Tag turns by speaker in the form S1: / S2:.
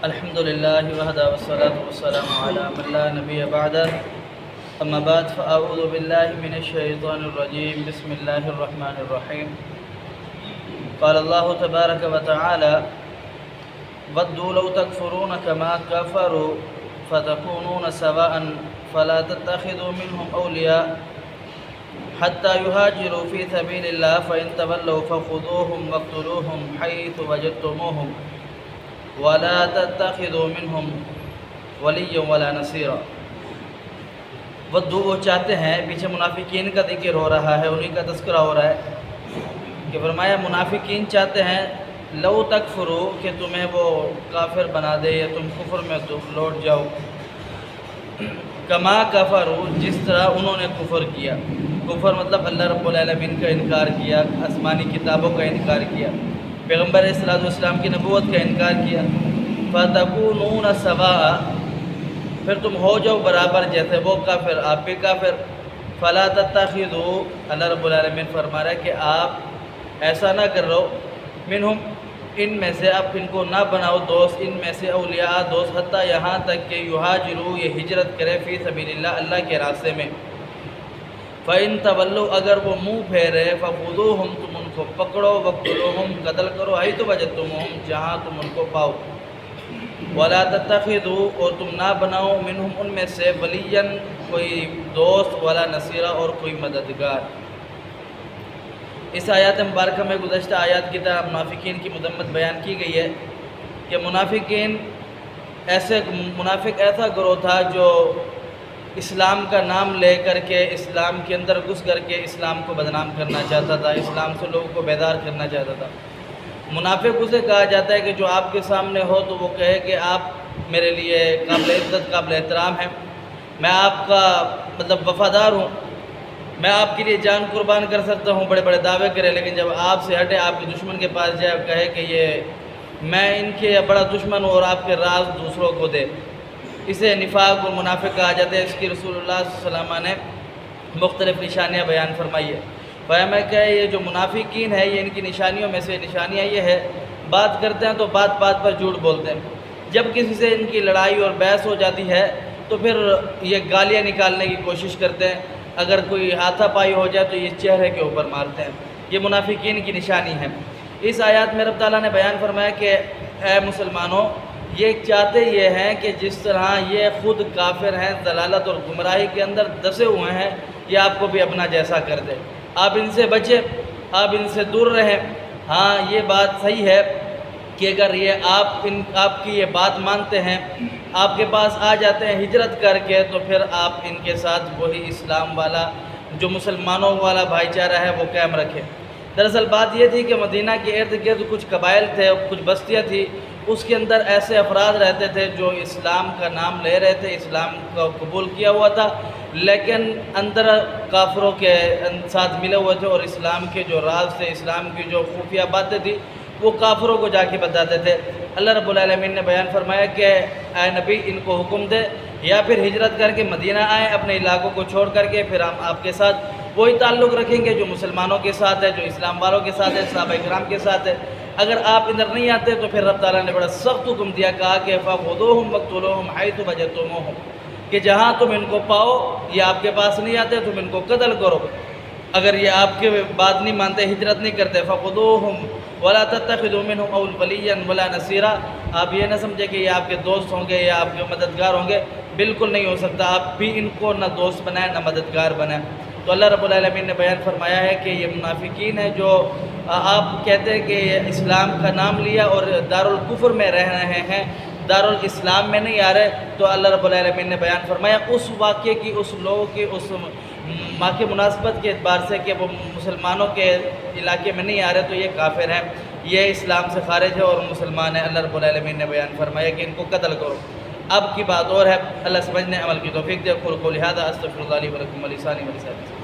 S1: الحمد لله وحده والصلاة والسلام على من لا نبي بعده أما بعد فأعوذ بالله من الشيطان الرجيم بسم الله الرحمن الرحيم قال الله تبارك وتعالى ودوا لو تكفرون كما كفروا فتكونون سواء فلا تتخذوا منهم أولياء حتى يهاجروا في سبيل الله فإن تولوا فخذوهم واقتلوهم حيث وجدتموهم ولا تتخذوا منهم وليا ولا نصيرا۔ وہ چاہتے ہیں، پیچھے منافقین کا ذکر ہو رہا ہے، انہی کا تذکرہ ہو رہا ہے کہ فرمایا منافقین چاہتے ہیں لو تکفروا کہ تمہیں وہ کافر بنا دے یا تم کفر میں لوٹ جاؤ، کما کفروا جس طرح انہوں نے کفر کیا۔ کفر مطلب اللہ رب العالمین کا انکار کیا، آسمانی کتابوں کا انکار کیا، پیغمبر صلی اللہ علیہ وسلم کی نبوت کا انکار کیا۔ فَتَكُونُونَ سَوَاءً پھر تم ہو جاؤ برابر جیسے وہ کافر آپ بھی کافر۔ فَلَا تَتَّخِذُوا اللہ رب العالمین فرما رہا ہے کہ آپ ایسا نہ کر رہو، منہم ان میں سے آپ ان کو نہ بناؤ دوست، ان میں سے اولیاء دوست، حتیٰ یہاں تک کہ یہاجروا یہ ہجرت کرے فی سبیل اللہ اللہ کے راستے میں۔ فَإِن تَوَلُّوا اگر وہ منہ پھیرے فَخُذُوهُمْ تم ان کو پکڑو، وَاقْتُلُوهُمْ قتل کرو، حَيْثُ وَجَدتُّمُوهُمْ جہاں تم ان کو پاؤ۔ وَلَا تَتَّخِذُوا اور تم نہ بناؤ منہم ان میں سے ولیًا کوئی دوست، ولا نصیرا اور کوئی مددگار۔ اس آیات مبارکہ میں گزشتہ آیات کی طرح منافقین کی مذمت بیان کی گئی ہے کہ منافق ایسا گروہ تھا جو اسلام کا نام لے کر کے اسلام کے اندر گھس کر کے اسلام کو بدنام کرنا چاہتا تھا، اسلام سے لوگوں کو بیدار کرنا چاہتا تھا۔ منافق اسے کہا جاتا ہے کہ جو آپ کے سامنے ہو تو وہ کہے کہ آپ میرے لیے قابل عزت قابل احترام ہیں، میں آپ کا وفادار ہوں، میں آپ کے لیے جان قربان کر سکتا ہوں، بڑے بڑے دعوے کرے، لیکن جب آپ سے ہٹے آپ کے دشمن کے پاس جائے اور کہے کہ یہ میں ان کے بڑا دشمن ہوں اور آپ کے راز دوسروں کو دے، اسے نفاق اور منافق کہا جاتا ہے۔ اس کی رسول اللہ صلی اللہ علیہ وسلم نے مختلف نشانیاں بیان فرمائی ہے۔ فرمایا کہ یہ جو منافقین ہے یہ ان کی نشانیوں میں سے نشانیاں یہ ہے، بات کرتے ہیں تو بات پر جھوٹ بولتے ہیں، جب کسی سے ان کی لڑائی اور بحث ہو جاتی ہے تو پھر یہ گالیاں نکالنے کی کوشش کرتے ہیں، اگر کوئی ہاتھا پائی ہو جائے تو یہ چہرے کے اوپر مارتے ہیں، یہ منافقین کی نشانی ہے۔ اس آیات میں رب تعالیٰ نے بیان فرمایا کہ اے مسلمانوں یہ چاہتے یہ ہیں کہ جس طرح یہ خود کافر ہیں، ضلالت اور گمراہی کے اندر دسے ہوئے ہیں، یہ آپ کو بھی اپنا جیسا کر دے، آپ ان سے بچیں، آپ ان سے دور رہیں۔ ہاں یہ بات صحیح ہے کہ اگر یہ آپ کی یہ بات مانتے ہیں، آپ کے پاس آ جاتے ہیں ہجرت کر کے، تو پھر آپ ان کے ساتھ وہی اسلام والا جو مسلمانوں والا بھائی چارہ ہے وہ قائم رکھیں۔ دراصل بات یہ تھی کہ مدینہ کے ارد گرد کچھ قبائل تھے، کچھ بستیاں تھیں، اس کے اندر ایسے افراد رہتے تھے جو اسلام کا نام لے رہے تھے، اسلام کو قبول کیا ہوا تھا، لیکن اندر کافروں کے ساتھ ملے ہوئے تھے اور اسلام کے جو راز تھے، اسلام کی جو خفیہ باتیں تھیں وہ کافروں کو جا کے بتاتے تھے۔ اللہ رب العالمین نے بیان فرمایا کہ اے نبی ان کو حکم دے یا پھر ہجرت کر کے مدینہ آئیں، اپنے علاقوں کو چھوڑ کر کے، پھر ہم آپ کے ساتھ وہی تعلق رکھیں گے جو مسلمانوں کے ساتھ ہے، جو اسلام والوں کے ساتھ ہے، صحابہ کرام کے ساتھ ہے۔ اگر آپ ادھر نہیں آتے تو پھر رب تعالیٰ نے بڑا سخت حکم دیا، کہا کہ فَخُذُوهُمْ وَاقْتُلُوهُمْ حَيْثُ وَجَدتُّمُوهُمْ کہ جہاں تم ان کو پاؤ، یہ آپ کے پاس نہیں آتے، تم ان کو قتل کرو۔ اگر یہ آپ کے بات نہیں مانتے، ہجرت نہیں کرتے، فَخُذُوهُمْ وَلَا تَتَّخِذُوا مِنْهُمْ وَلِيًّا وَلَا نَصِيرًا آپ یہ نہ سمجھے کہ یہ آپ کے دوست ہوں گے یا آپ کے مددگار ہوں گے، بالکل نہیں ہو سکتا، آپ بھی ان کو نہ دوست بنائیں نہ مددگار بنائیں۔ تو اللہ رب العالمین نے بیان فرمایا ہے کہ یہ منافقین ہیں جو آپ کہتے ہیں کہ یہ اسلام کا نام لیا اور دارالکفر میں رہ رہے ہیں، دارالاسلام میں نہیں آ رہے، تو اللہ رب العالمین نے بیان فرمایا اس واقعے کی، اس لوگوں کی، اس ماں کے مناسبت کے اعتبار سے کہ وہ مسلمانوں کے علاقے میں نہیں آ رہے تو یہ کافر ہیں، یہ اسلام سے خارج ہے اور مسلمان ہیں۔ اللہ رب العالمین نے بیان فرمایا کہ ان کو قتل کرو۔ اب کی بات اور ہے، اللہ سمجھنے عمل کی توفیق دے۔ قولوا قولی ھذا استغفر اللہ لی ولکم ولسائر المسلمین۔